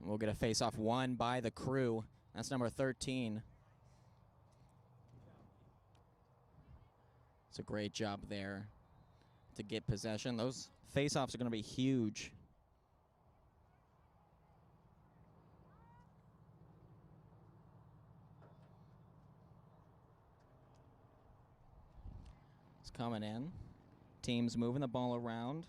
We'll get a face-off won by the Krewe. That's number 13. It's a great job there to get possession. Those face-offs are going to be huge. It's coming in. Teams moving the ball around.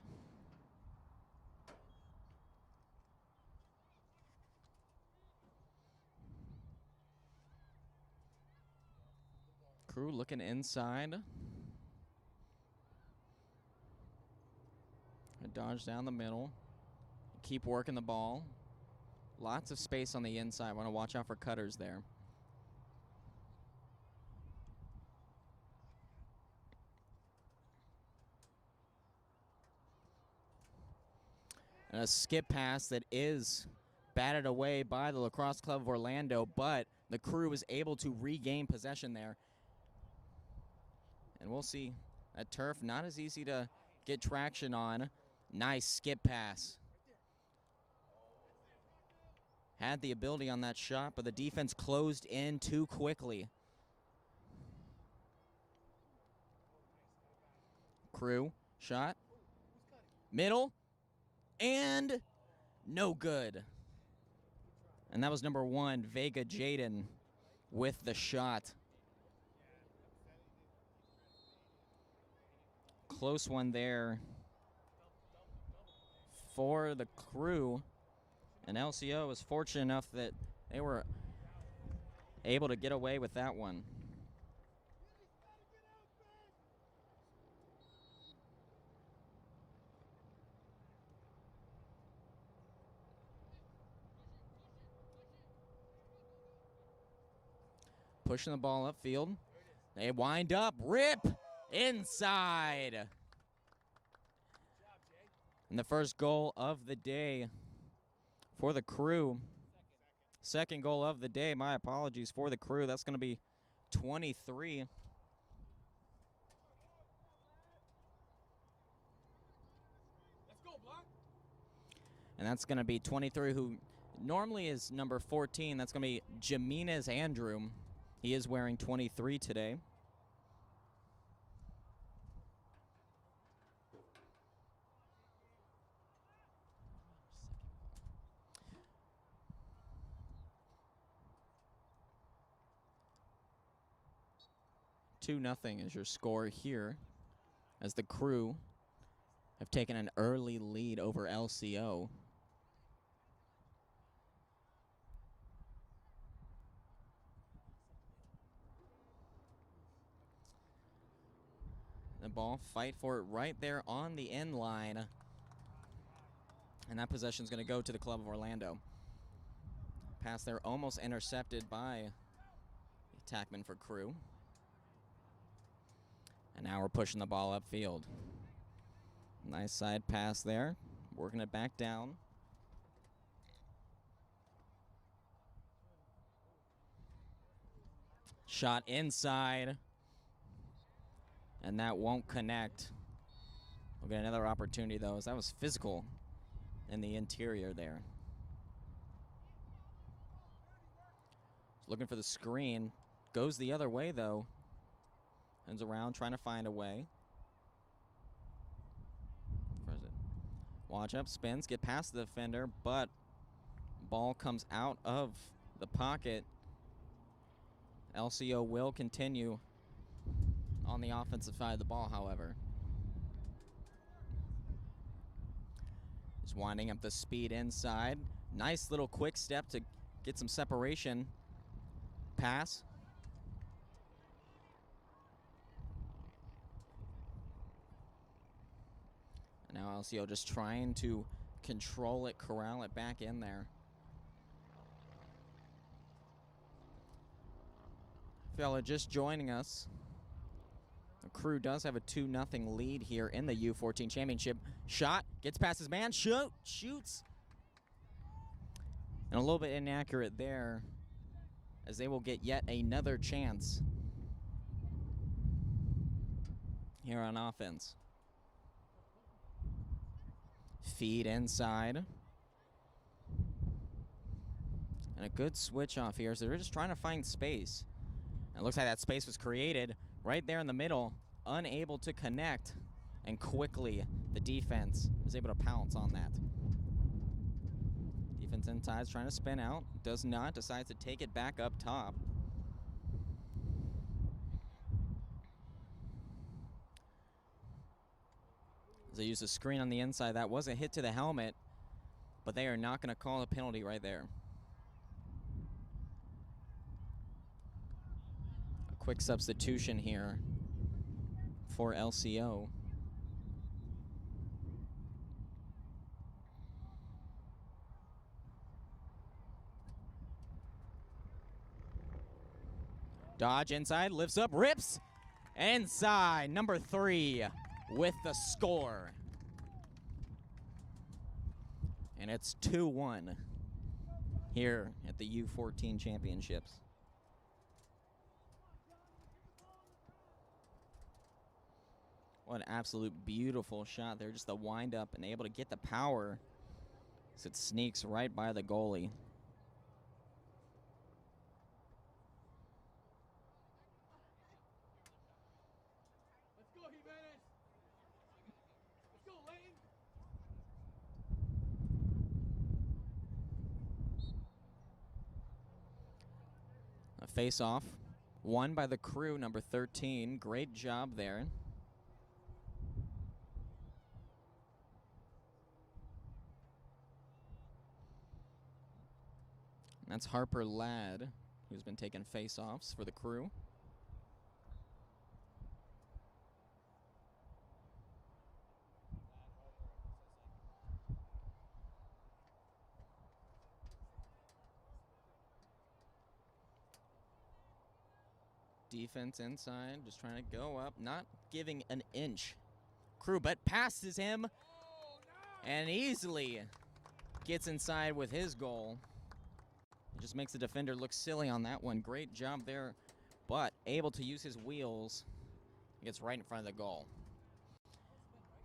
Krewe looking inside. Dodge down the middle. Keep working the ball. Lots of space on the inside. Want to watch out for cutters there. And a skip pass that is batted away by the Lacrosse Club of Orlando, but the Krewe was able to regain possession there. And we'll see. That turf, not as easy to get traction on. Nice skip pass. Had the ability on that shot, but the defense closed in too quickly. Krewe, shot. Middle. And no good. And that was number 1, Vega Jaden, with the shot. Close one there for the Krewe. And LCO was fortunate enough that they were able to get away with that one. Pushing the ball upfield. They wind up. Rip inside. And the first goal of the day for the Krewe. Second goal of the day, my apologies, for the Krewe. That's going to be 23. Let's go, Block. And that's going to be 23, who normally is number 14. That's going to be Jimenez Andrew. He is wearing 23 today. Two 0 is your score here, as the Krewe have taken an early lead over LCO. The ball, fight for it right there on the end line. And that possession is going to go to the Club of Orlando. Pass there almost intercepted by the attackman for Krewe. And now we're pushing the ball upfield. Nice side pass there. Working it back down. Shot inside. And that won't connect. We'll get another opportunity, though, as that was physical in the interior there. Looking for the screen. Goes the other way, though. Ends around, trying to find a way. Where is it? Watch up, spins, get past the defender, but ball comes out of the pocket. LCO will continue on the offensive side of the ball, however. Just winding up the speed inside. Nice little quick step to get some separation. Pass. And now LCO just trying to control it, corral it back in there. Fella just joining us. The Krewe does have a 2-0 lead here in the U14 championship. Shot, gets past his man, shoots. And a little bit inaccurate there, as they will get yet another chance here on offense. Feed inside. And a good switch off here. So they're just trying to find space. And it looks like that space was created right there in the middle, unable to connect. And quickly, the defense is able to pounce on that. Defense inside is trying to spin out. Does not. Decides to take it back up top. As they use a screen on the inside. That was a hit to the helmet, but they are not going to call a penalty right there. A quick substitution here for LCO. Dodge inside, lifts up, rips. Inside, number 3 with the score. And it's 2-1 here at the U14 Championships. What an absolute beautiful shot there. Just the wind up and able to get the power as it sneaks right by the goalie. A face-off won by the Krewe, number 13. Great job there. That's Harper Ladd, who's been taking face-offs for the Krewe. Defense inside, just trying to go up, not giving an inch. Krewe, but passes him and easily gets inside with his goal. It just makes the defender look silly on that one. Great job there, but able to use his wheels. He gets right in front of the goal.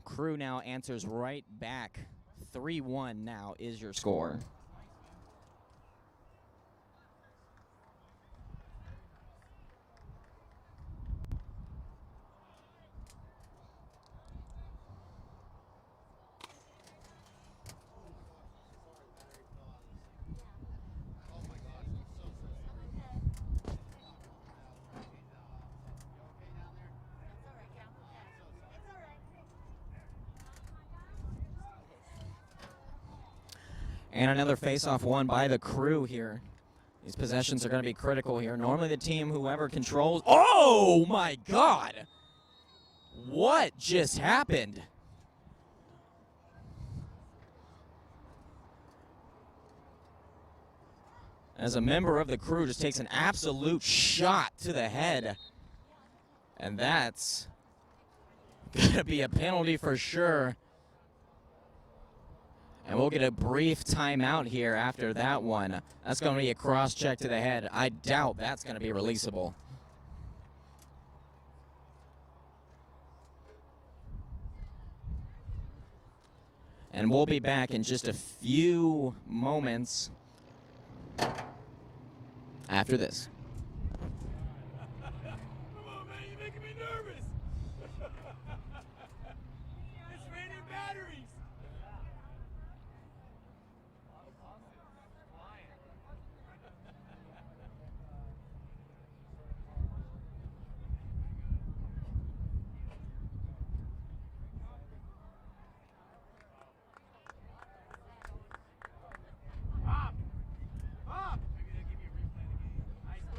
Krewe now answers right back. 3-1 now is your score. And another face-off won by the Krewe here. These possessions are going to be critical here. Normally the team, whoever controls... Oh, my God! What just happened? As a member of the Krewe just takes an absolute shot to the head. And that's going to be a penalty for sure. And we'll get a brief timeout here after that one. That's going to be a cross-check to the head. I doubt that's going to be releasable. And we'll be back in just a few moments after this. Come on, man, you're making me nervous. It's raining batteries. Pop! Pop! Maybe they'll give you a replay of the game.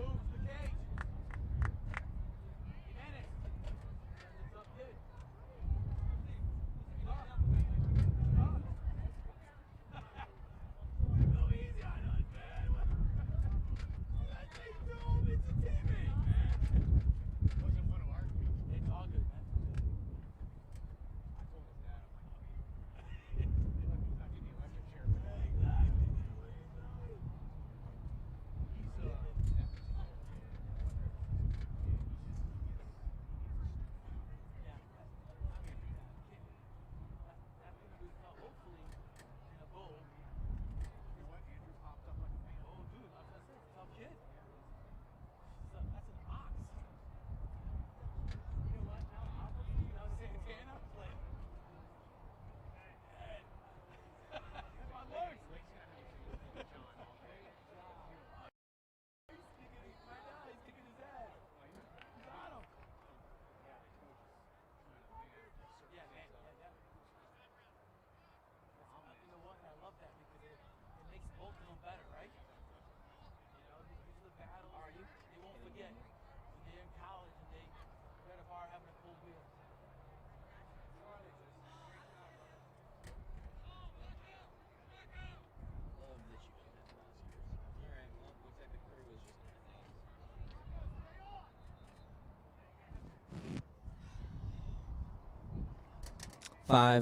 5.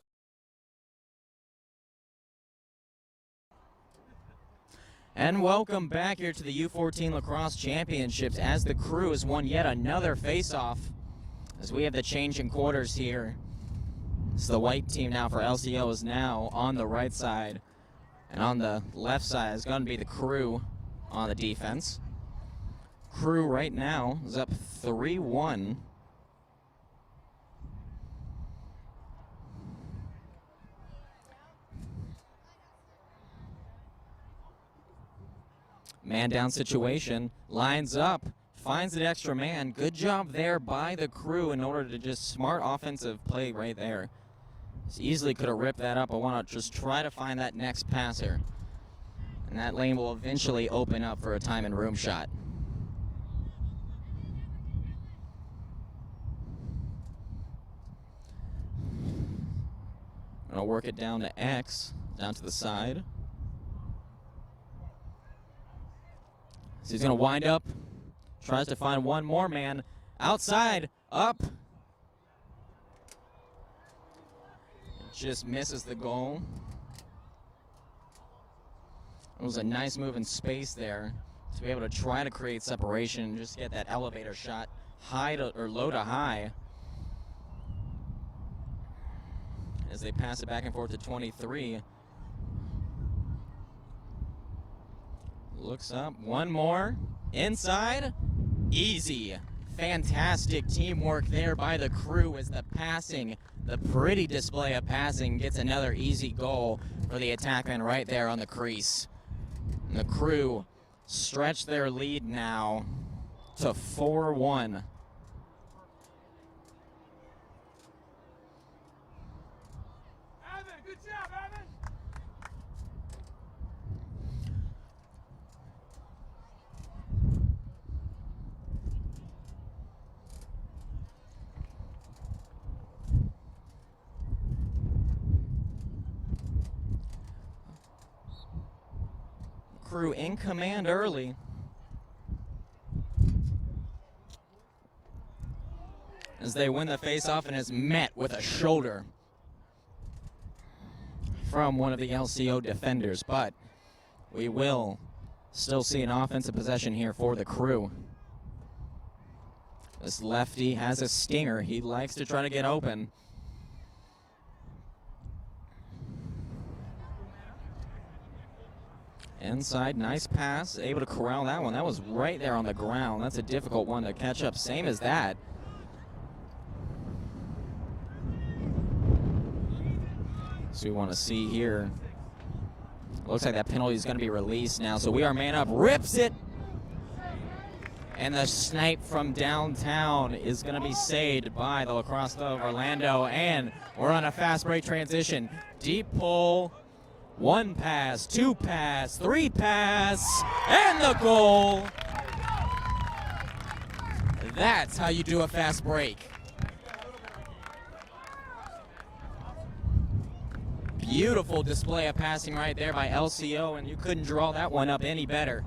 And welcome back here to the U14 Lacrosse Championships as the Krewe has won yet another face-off. As we have the change in quarters here. So the white team now for LCO is now on the right side. And on the left side is going to be the Krewe on the defense. Krewe right now is up 3-1. Man down situation, lines up, finds an extra man. Good job there by the Krewe in order to just smart offensive play right there. Just easily could have ripped that up. I want to just try to find that next passer. And that lane will eventually open up for a time and room shot. Gonna work it down to X, down to the side. So he's going to wind up, tries to find one more man. Outside, up. Just misses the goal. It was a nice move in space there to be able to try to create separation and just get that elevator shot high to, or low to high. As they pass it back and forth to 23. Looks up, one more, inside, easy. Fantastic teamwork there by the Krewe as the passing, the pretty display of passing gets another easy goal for the attackman right there on the crease. And the Krewe stretch their lead now to 4-1. Good job, Evan. Krewe in command early. As they win the faceoff and is met with a shoulder from one of the LCO defenders, but we will still see an offensive possession here for the Krewe. This lefty has a stinger. He likes to try to get open. Inside, nice pass, able to corral that one. That was right there on the ground. That's a difficult one to catch up, same as that. So we want to see here. Looks like that penalty is going to be released now. So we are man up, rips it. And the snipe from downtown is going to be saved by the Lacrosse Club of Orlando. And we're on a fast break transition. Deep pull. One pass, two pass, three pass, and the goal. That's how you do a fast break. Beautiful display of passing right there by LCO, and you couldn't draw that one up any better.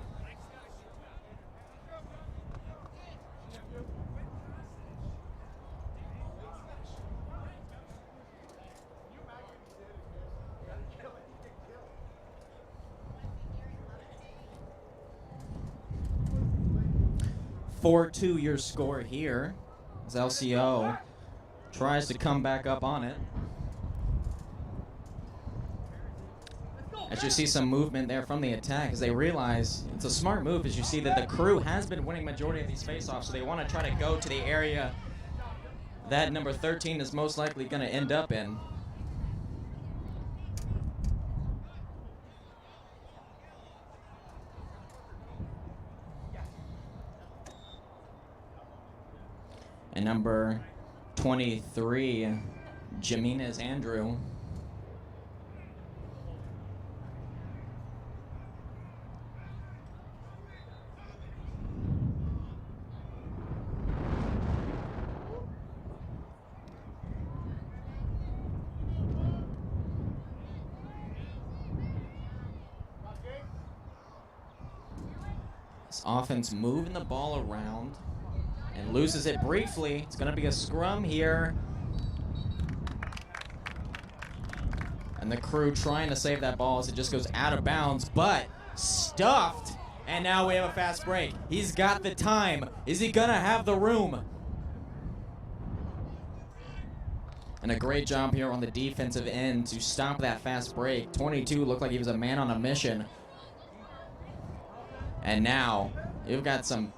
(4-2) your score here as LCO tries to come back up on it. As you see some movement there from the attack as they realize it's a smart move, as you see that the Krewe has been winning majority of these faceoffs, so they want to try to go to the area that number 13 is most likely going to end up in. And number 23, Jimenez Andrew. This offense moving the ball around and loses it briefly. It's going to be a scrum here. And the Crew trying to save that ball as it just goes out of bounds, but stuffed. And now we have a fast break. He's got the time. Is he gonna have the room? And a great job here on the defensive end to stop that fast break. 22 looked like he was a man on a mission. And now you've got some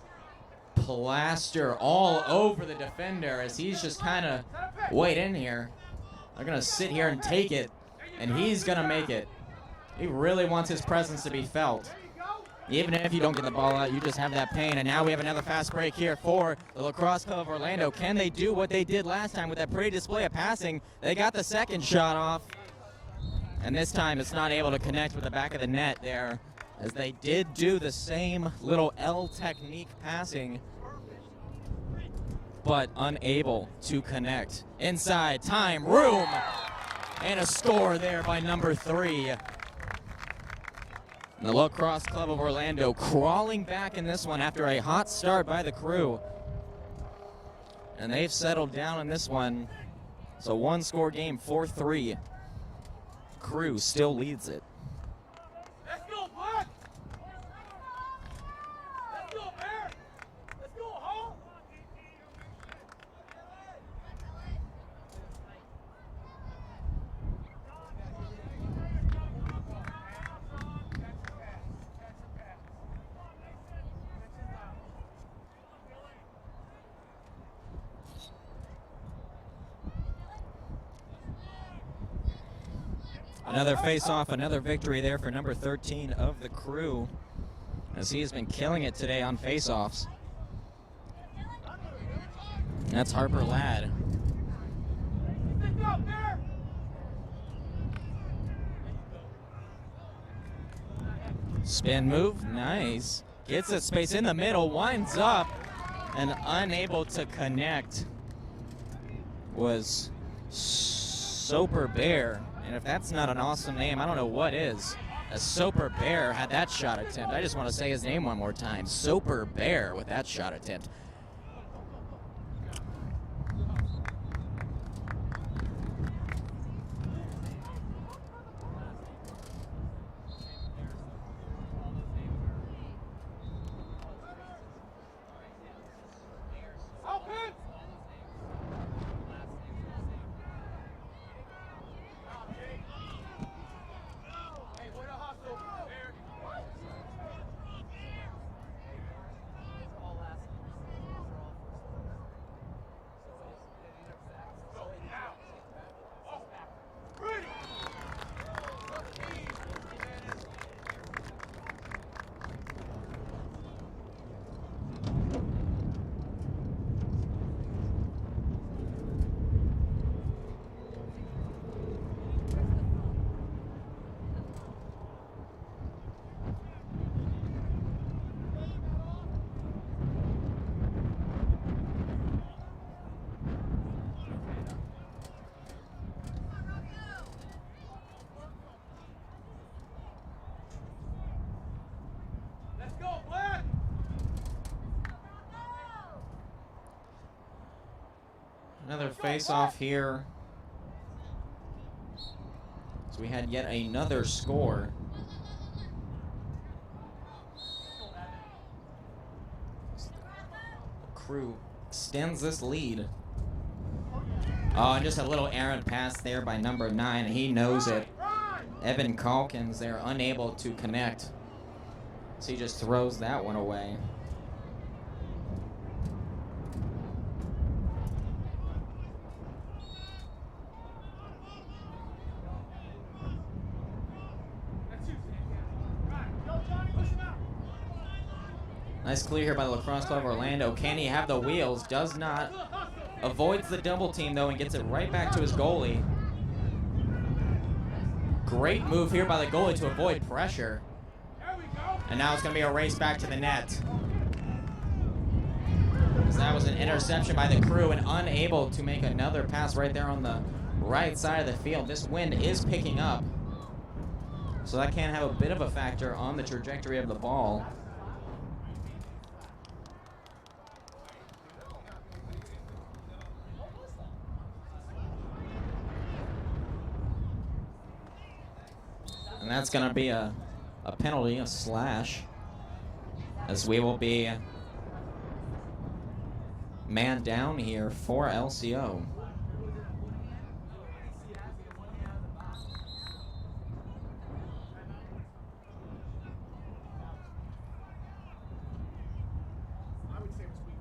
plaster all over the defender as he's just kind of wait in here. They're going to sit here and take it, and he's going to make it. He really wants his presence to be felt. Even if you don't get the ball out, you just have that pain. And now we have another fast break here for the Lacrosse Club of Orlando. Can they do what they did last time with that pretty display of passing? They got the second shot off. And this time it's not able to connect with the back of the net there, as they did do the same little L technique passing, but unable to connect. Inside, time, room, and a score there by number 3. The Lacrosse Club of Orlando crawling back in this one after a hot start by the Crew. And they've settled down in this one. It's a one-score game, 4-3. Crew still leads it. Let's go, Black! Let's go, Bear! Let's go, home! Another face-off, another victory there for number 13 of the Crew, as he has been killing it today on face-offs. That's Harper Ladd. Spin move, nice. Gets the space in the middle, winds up, and unable to connect was Soper Bear. And if that's not an awesome name, I don't know what is. A Soper Bear had that shot attempt. I just want to say his name one more time. Soper Bear with that shot attempt. Another face-off here. So we had yet another score. Crew extends this lead. Oh, and just a little errant pass there by number 9. He knows it. Evan Calkins, they're unable to connect. So he just throws that one away. Nice clear here by the Lacrosse Club of Orlando. Can he have the wheels? Does not. Avoids the double team, though, and gets it right back to his goalie. Great move here by the goalie to avoid pressure. And now it's going to be a race back to the net. So that was an interception by the Crew and unable to make another pass right there on the right side of the field. This wind is picking up, so that can have a bit of a factor on the trajectory of the ball. And that's going to be a penalty, a slash, as we will be man down here for LCO.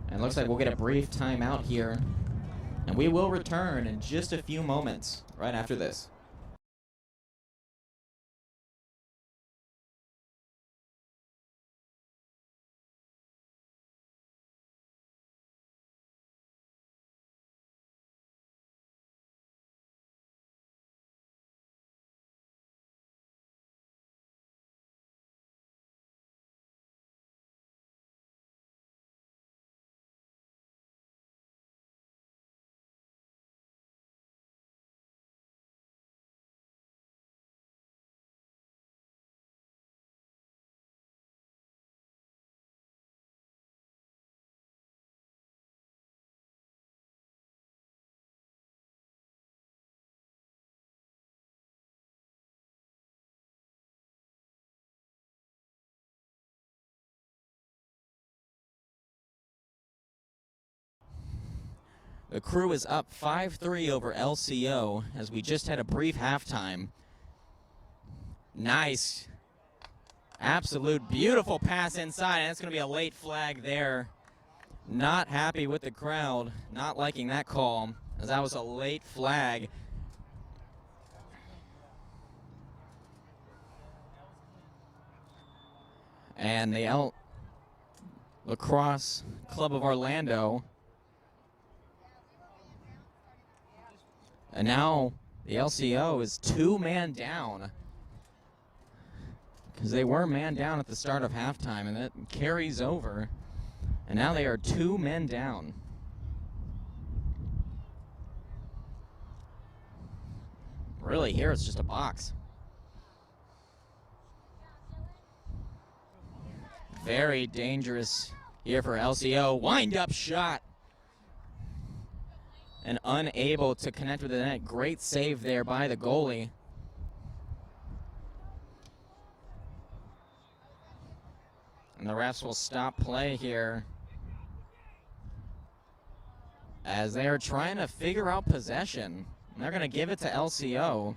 And it looks like we'll get a brief timeout here, and we will return in just a few moments right after this. The Crew is up 5-3 over LCO as we just had a brief halftime. Nice. Absolute beautiful pass inside, and it's going to be a late flag there. Not happy with the crowd, not liking that call, as that was a late flag. And the Lacrosse Club of Orlando. And now the LCO is 2-man down, because they were man down at the start of halftime, and that carries over. And now they are 2 men down. Really, here it's just a box. Very dangerous here for LCO. Wind-up shot. And unable to connect with the net. Great save there by the goalie. And the refs will stop play here, as they are trying to figure out possession. And they're going to give it to LCO.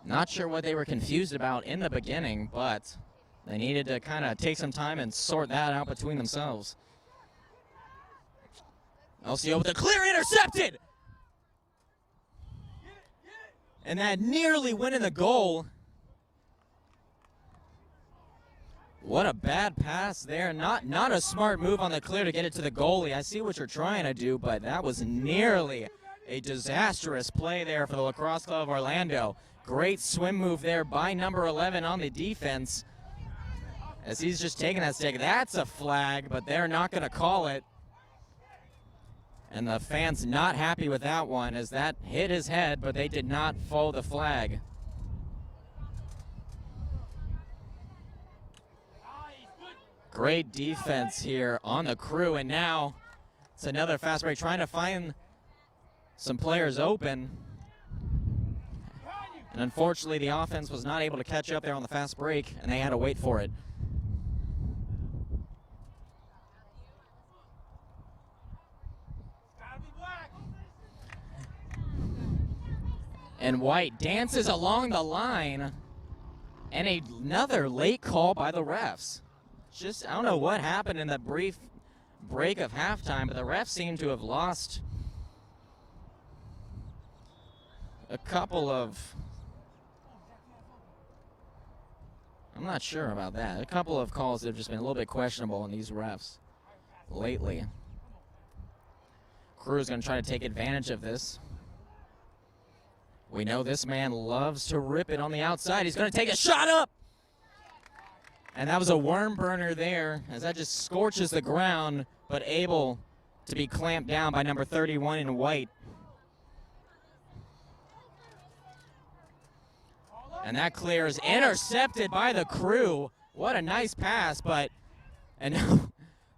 Not sure what they were confused about in the beginning, but they needed to kind of take some time and sort that out between themselves. LCO with a clear, intercepted! And that nearly went in the goal. What a bad pass there. Not a smart move on the clear to get it to the goalie. I see what you're trying to do, but that was nearly a disastrous play there for the Lacrosse Club of Orlando. Great swim move there by number 11 on the defense, as he's just taking that stick. That's a flag, but they're not going to call it. And the fans not happy with that one, as that hit his head, but they did not follow the flag. Great defense here on the Crew, and now it's another fast break, trying to find some players open. And unfortunately, the offense was not able to catch up there on the fast break, and they had to wait for it. And White dances along the line, and another late call by the refs. Just, I don't know what happened in that brief break of halftime, but the refs seem to have lost a couple of, I'm not sure about that. A couple of calls that have just been a little bit questionable in these refs lately. Crew's going to try to take advantage of this. We know this man loves to rip it on the outside. He's going to take a shot up. And that was a worm burner there, as that just scorches the ground, but able to be clamped down by number 31 in White. And that clear is intercepted by the Crew. What a nice pass, and now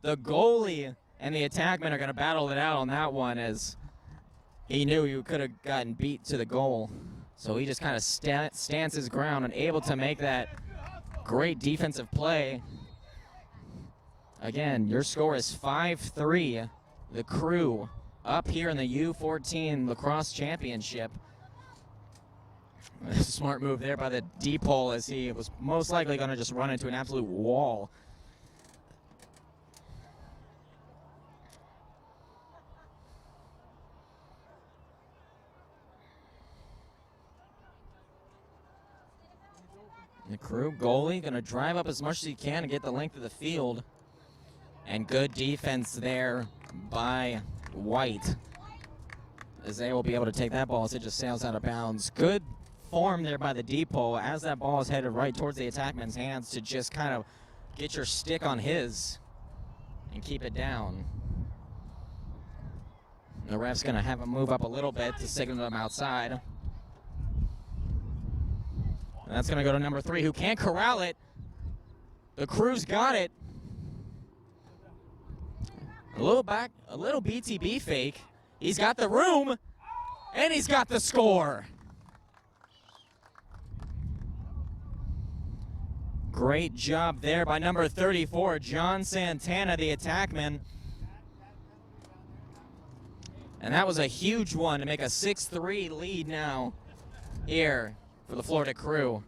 the goalie and the attackman are going to battle it out on that one, as he knew he could have gotten beat to the goal. So he just kind of stands his ground and able to make that great defensive play. Again, your score is 5-3. The Krewe up here in the U14 Lacrosse Championship. Smart move there by the deep hole, as he was most likely going to just run into an absolute wall. The Krewe goalie going to drive up as much as he can to get the length of the field. And good defense there by White, as they will be able to take that ball as it just sails out of bounds. Good form there by the deep hole as that ball is headed right towards the attackman's hands to just kind of get your stick on his and keep it down. The ref's going to have him move up a little bit to signal him outside. And that's going to go to number 3, who can't corral it. The Krewe's got it. A little BTB fake. He's got the room, and he's got the score. Great job there by number 34, John Santana, the attackman. And that was a huge one to make a 6-3 lead now here for the Florida Krewe.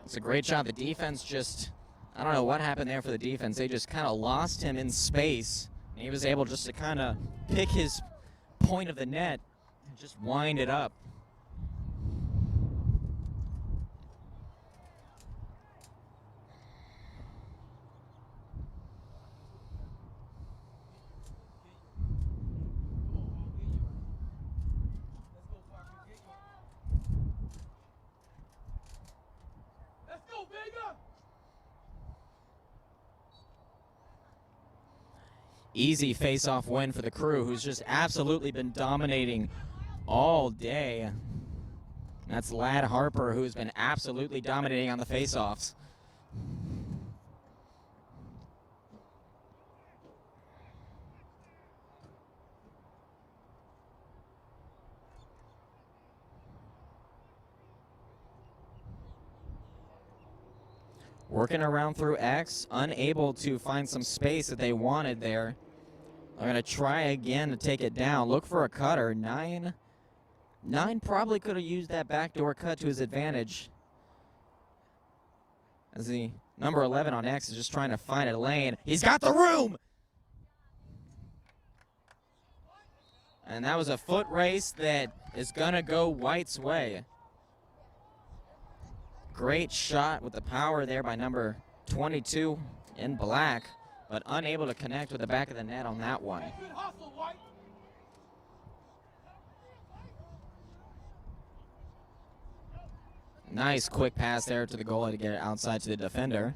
It's a great job. The defense just, I don't know what happened there for the defense. They just kind of lost him in space. And he was able just to kind of pick his point of the net and just wind it up. Easy face-off win for the Krewe, who's just absolutely been dominating all day. That's Ladd Harper, who's been absolutely dominating on the face-offs. Working around through X, unable to find some space that they wanted there. They're going to try again to take it down. Look for a cutter. Nine probably could have used that backdoor cut to his advantage, as the number 11 on X is just trying to find a lane. He's got the room! And that was a foot race that is going to go White's way. Great shot with the power there by number 22 in black, but unable to connect with the back of the net on that one. Nice quick pass there to the goalie to get it outside to the defender.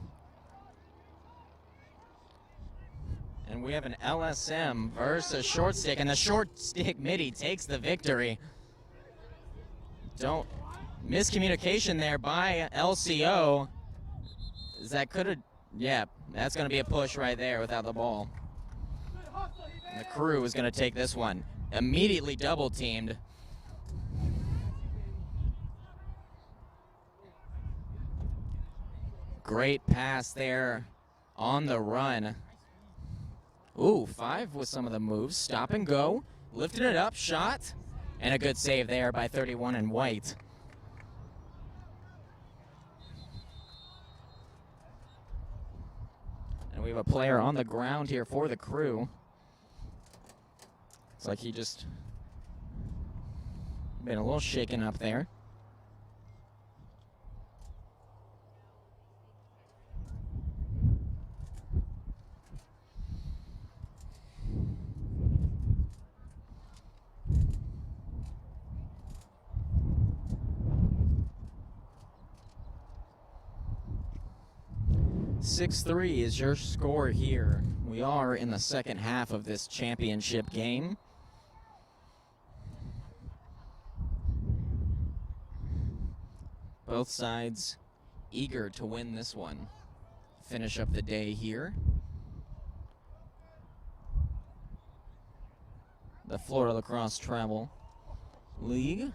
And we have an LSM versus short stick, and the short stick midi takes the victory. Miscommunication there by LCO. That could have, yeah, that's going to be a push right there without the ball. And the Krewe is going to take this one. Immediately double teamed. Great pass there on the run. Ooh, 5 with some of the moves. Stop and go. Lifted it up, shot. And a good save there by 31 in White. And we have a player on the ground here for the Krewe. It's like he just been a little shaken up there. (6-3) is your score here. We are in the second half of this championship game. Both sides eager to win this one. Finish up the day here. The Florida Lacrosse Travel league.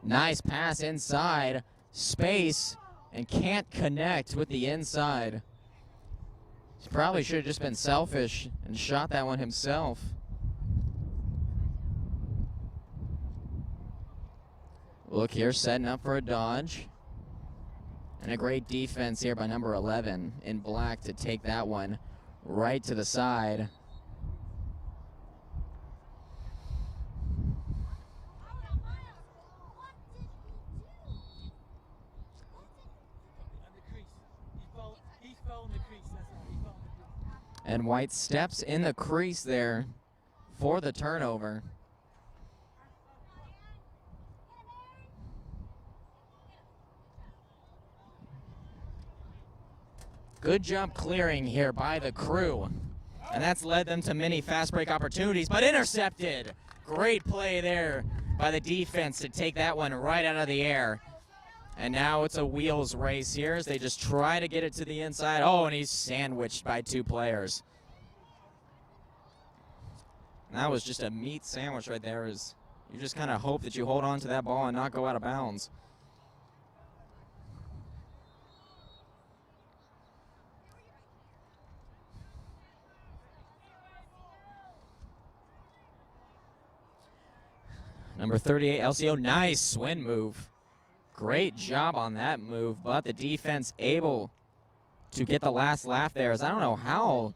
Nice pass inside, space, and can't connect with the inside. He probably should have just been selfish and shot that one himself. Look here, setting up for a dodge. And a great defense here by number 11 in black to take that one right to the side. And White steps in the crease there for the turnover. Good jump clearing here by the Krewe. And that's led them to many fast break opportunities, but intercepted. Great play there by the defense to take that one right out of the air. And now it's a wheels race here as they just try to get it to the inside. Oh, and he's sandwiched by two players. And that was just a meat sandwich right there. As you just kind of hope that you hold on to that ball and not go out of bounds. Number 38, LCO, nice swing move. Great job on that move, but the defense able to get the last laugh there. As I don't know how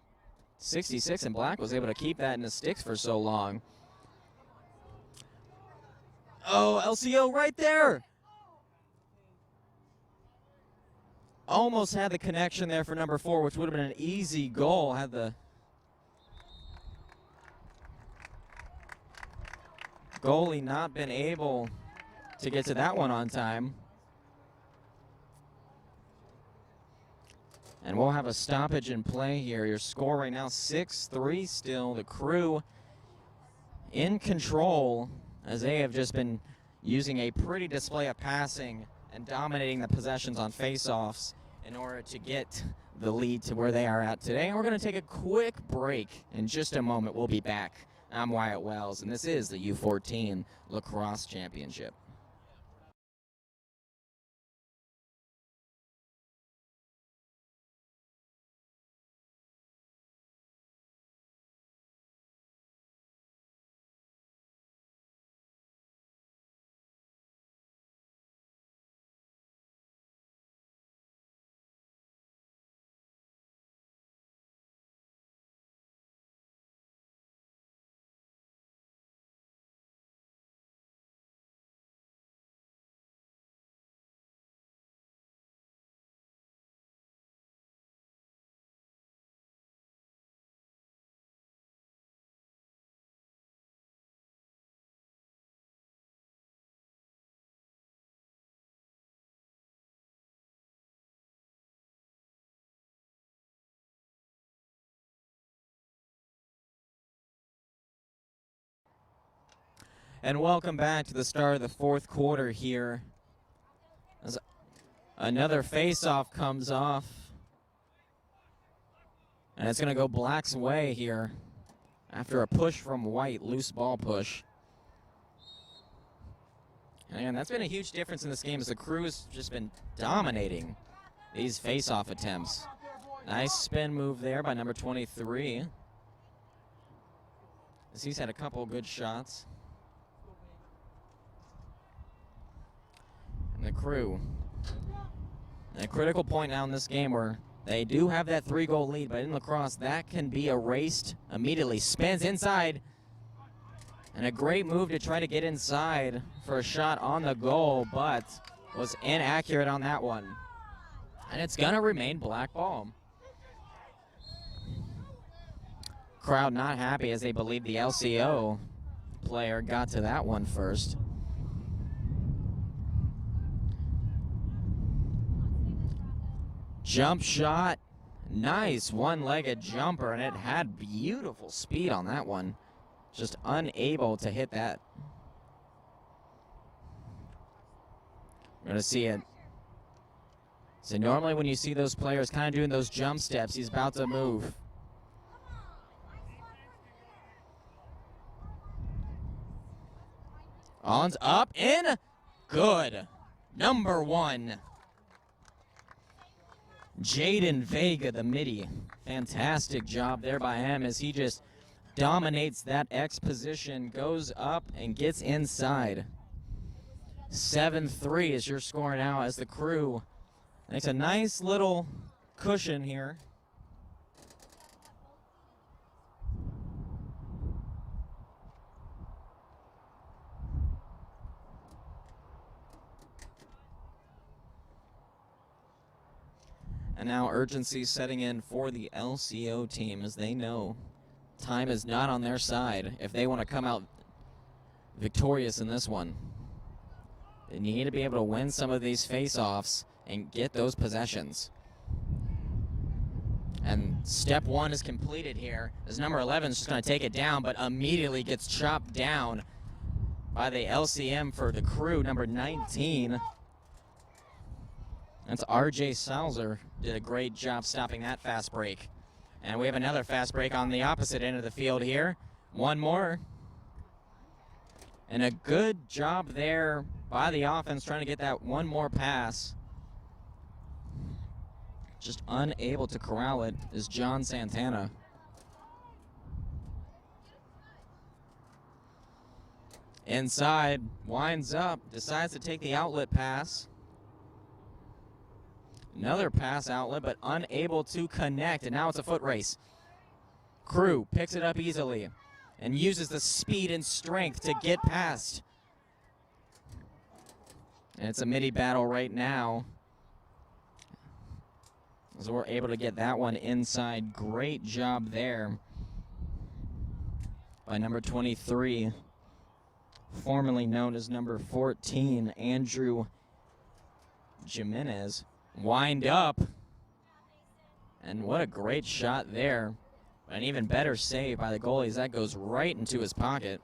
66 in black was able to keep that in the sticks for so long. Oh, LCO right there. Almost had the connection there for number 4, which would have been an easy goal had the goalie not been able to get to that one on time. And we'll have a stoppage in play here. Your score right now 6-3 still. The Krewe in control as they have just been using a pretty display of passing and dominating the possessions on faceoffs in order to get the lead to where they are at today. And we're going to take a quick break in just a moment. We'll be back. I'm Wyatt Wells, and this is the U14 Lacrosse Championship. And welcome back to the start of the fourth quarter here. As another face-off comes off. And it's going to go Black's way here after a push from White, loose ball push. And again, that's been a huge difference in this game as the Krewe has just been dominating these face-off attempts. Nice spin move there by number 23. As he's had a couple good shots. And the Krewe, a critical point now in this game where they do have that 3-goal lead, but in lacrosse, that can be erased immediately. Spins inside, and a great move to try to get inside for a shot on the goal, but was inaccurate on that one. And it's gonna remain black ball. Crowd not happy as they believe the LCO player got to that one first. Jump shot, nice one-legged jumper, and it had beautiful speed on that one. Just unable to hit that. We're gonna see it. So normally when you see those players kind of doing those jump steps, he's about to move. One's up in. Good. Number 1. Jaden Vega, the midi. Fantastic job there by him as he just dominates that X position, goes up and gets inside. 7-3 is your score now as the Krewe makes a nice little cushion here. And now urgency setting in for the LCO team as they know time is not on their side if they want to come out victorious in this one. They need to be able to win some of these face-offs and get those possessions. And step 1 is completed here as number 11 is just going to take it down, but immediately gets chopped down by the LCM for the Krewe, number 19. That's RJ Salzer. Did a great job stopping that fast break. And we have another fast break on the opposite end of the field here. One more. And a good job there by the offense trying to get that one more pass. Just unable to corral it is John Santana. Inside, winds up, decides to take the outlet pass. Another pass outlet, but unable to connect, and now it's a foot race. Krewe picks it up easily and uses the speed and strength to get past. And it's a midi battle right now. So we're able to get that one inside. Great job there by number 23, formerly known as number 14, Andrew Jimenez. Wind up. And what a great shot there. An even better save by the goalies. That goes right into his pocket.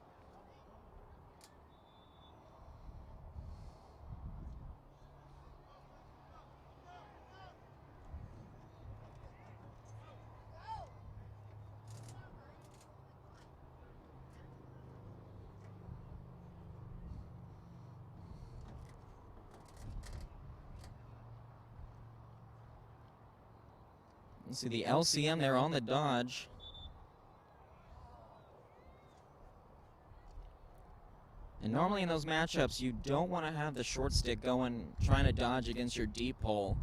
Let's see the LCM there on the dodge. And normally in those matchups, you don't want to have the short stick going, trying to dodge against your deep hole.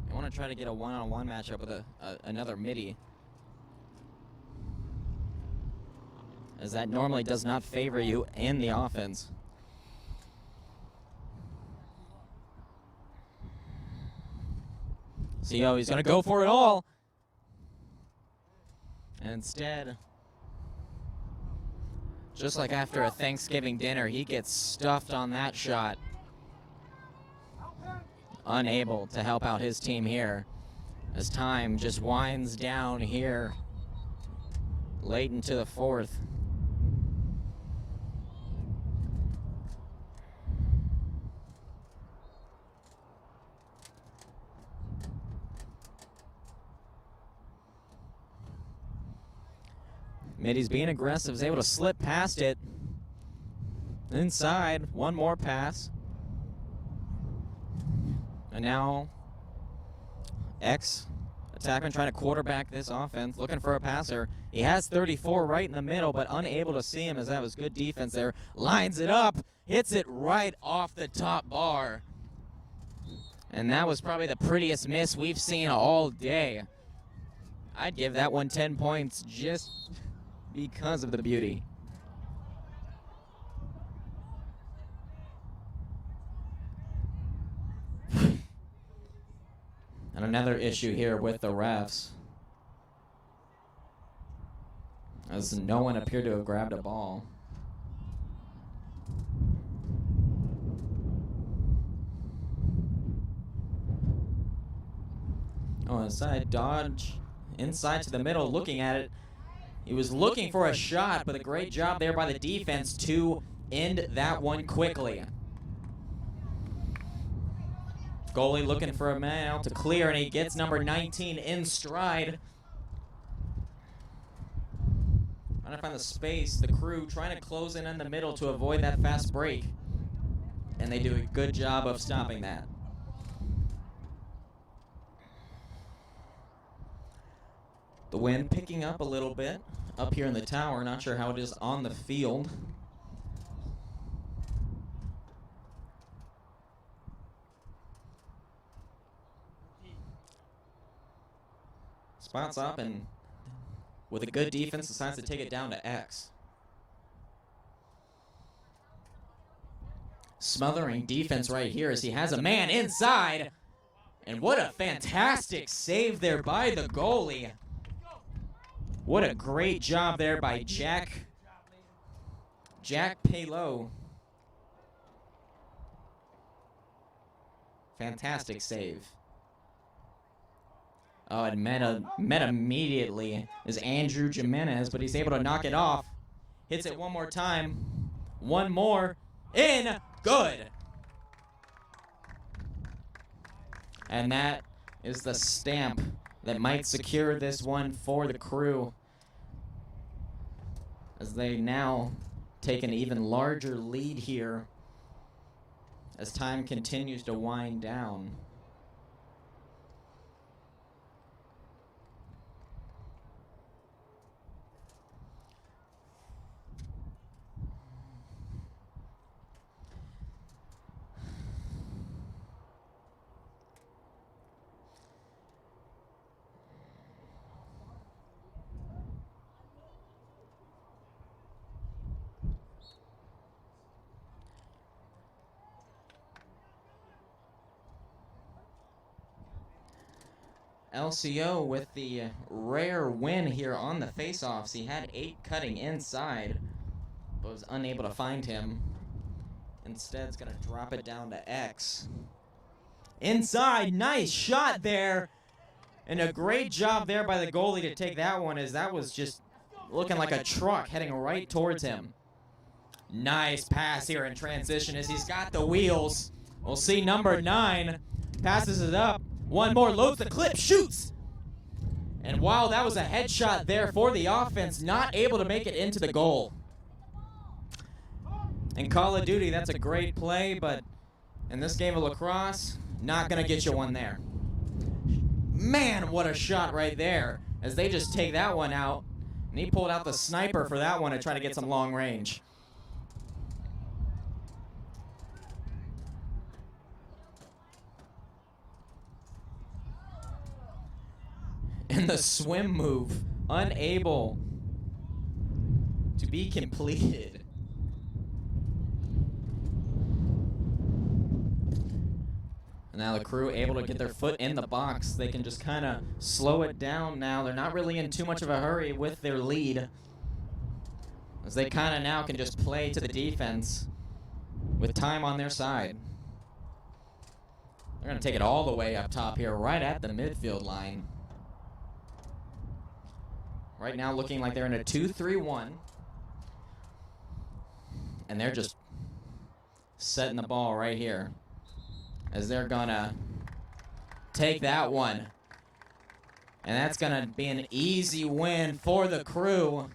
You want to try to get a one-on-one matchup with another midi, as that normally does not favor you in the offense. See how he's going to go for it all. And instead, just like after a Thanksgiving dinner, he gets stuffed on that shot. Unable to help out his team here as time just winds down here late into the fourth. Midi's being aggressive, is able to slip past it. Inside, one more pass. And now, X, attackman trying to quarterback this offense, looking for a passer. He has 34 right in the middle, but unable to see him as that was good defense there. Lines it up, hits it right off the top bar. And that was probably the prettiest miss we've seen all day. I'd give that one 10 points just because of the beauty. And another issue here with the refs, as no one appeared to have grabbed a ball. Oh, inside dodge, inside to the middle, looking at it. He was looking for a shot, but a great job there by the defense to end that one quickly. Goalie looking for a man out to clear, and he gets number 19 in stride. Trying to find the space, the Krewe trying to close in the middle to avoid that fast break. and they do a good job of stopping that. The wind picking up a little bit up here in the tower. Not sure how it is on the field. Spots up and with a good defense decides to take it down to X. Smothering defense right here as he has a man inside. And what a fantastic save there by the goalie. What a great job there by Jack Paylot. Fantastic save. Oh, it met immediately is Andrew Jimenez, but he's able to knock it off. Hits it one more time. One more. In. Good. And that is the stamp that might secure this one for the Crew, as they now take an even larger lead here as time continues to wind down. LCO with the rare win here on the faceoffs. He had 8 cutting inside, but was unable to find him. Instead, it's going to drop it down to X. Inside, nice shot there. And a great job there by the goalie to take that one, as that was just looking like a truck heading right towards him. Nice pass here in transition as he's got the wheels. We'll see number 9 passes it up. One more, loads the clip, shoots. And wow, that was a headshot there for the offense, not able to make it into the goal. In Call of Duty, that's a great play, but in this game of lacrosse, not going to get you one there. Man, what a shot right there, as they just take that one out. And he pulled out the sniper for that one to try to get some long range. And the swim move, unable to be completed. And now the Crew able to get their foot in the box. They can just kind of slow it down now. They're not really in too much of a hurry with their lead, as they kind of now can just play to the defense with time on their side. They're going to take it all the way up top here, right at the midfield line. Right now looking like they're in a 2-3-1. And they're just setting the ball right here, as they're going to take that one. And that's going to be an easy win for the Crew,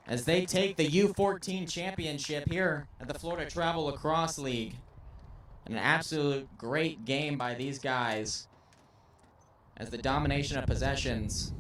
as they take the U14 championship here at the Florida Travel Lacrosse League. An absolute great game by these guys, as the domination of possessions